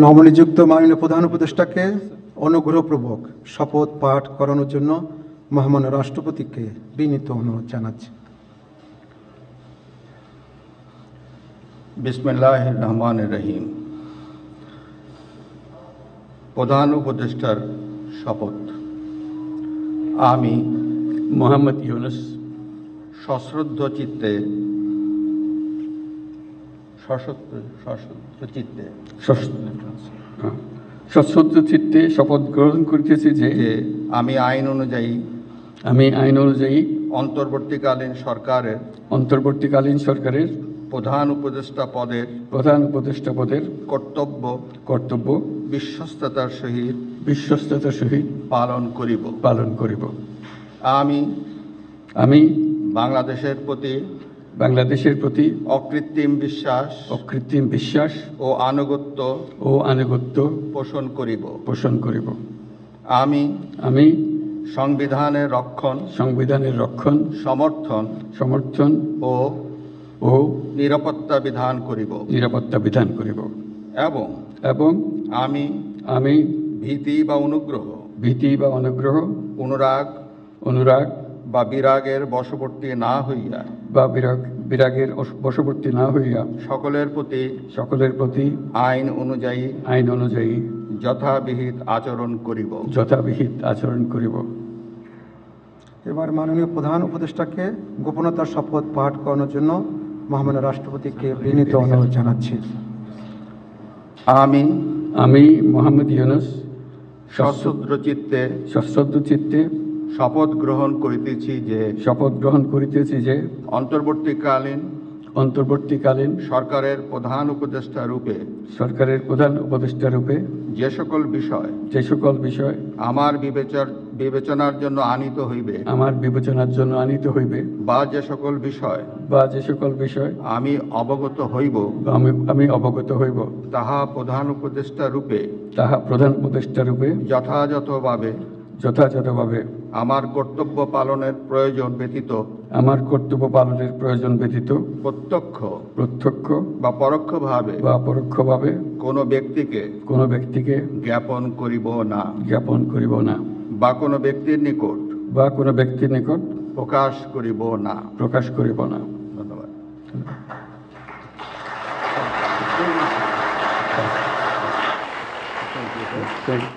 নবনিযুক্ত মাননীয় প্রধান উপদেষ্টাকে অনুগ্রহপূর্বক শপথ পাঠ করানোর জন্য মহামান্য রাষ্ট্রপতিকে বিনীত অনুরোধ জানাচ্ছি। বিসমিল্লাহির রহমানির রহিম। প্রধান উপদেষ্টার শপথ। আমি মোহাম্মদ ইউনুস সশ্রদ্ধ চিত্তে সশ্রদ্ধ চিত্তে শপথ গ্রহণ করিতেছি যে আমি আইন অনুযায়ী অন্তর্বর্তীকালীন সরকারের প্রধান উপদেষ্টা পদের কর্তব্য বিশ্বস্ততার সহিত পালন করিব। আমি বাংলাদেশের প্রতি অকৃত্রিম বিশ্বাস ও আনুগত্য পোষণ করিব। আমি সংবিধানের রক্ষণ সমর্থন ও নিরাপত্তা বিধান করিব এবং আমি ভীতি বা অনুরাগ বা বিরাগের বশবর্তী না হইয়া সকলের প্রতি আইন অনুযায়ী যথাবিহিত আচরণ করিব। এবার মাননীয় প্রধান উপদেষ্টাকে গোপনতার শপথ পাঠ করানোর জন্য মহামান্য রাষ্ট্রপতিকে বিনীত অনুরোধ জানাচ্ছি। আমি মোহাম্মদ ইউনুস সশ্রদ্ধ চিত্তে শপথ গ্রহণ করিতেছি যে অন্তর্বর্তীকালীন সরকারের প্রধান উপদেষ্টা রূপে যে সকল বিষয় আমার বিবেচনার জন্য আনিত হইবে বা যে সকল বিষয় আমি অবগত হইব তাহা প্রধান উপদেষ্টা রূপে যথাযথভাবে আমার কর্তব্য পালনের প্রয়োজন ব্যতীত প্রত্যক্ষ বা পরোক্ষভাবে কোনো ব্যক্তিকে জ্ঞাপন করিব না বা কোনো ব্যক্তির নিকট প্রকাশ করিব না। ধন্যবাদ।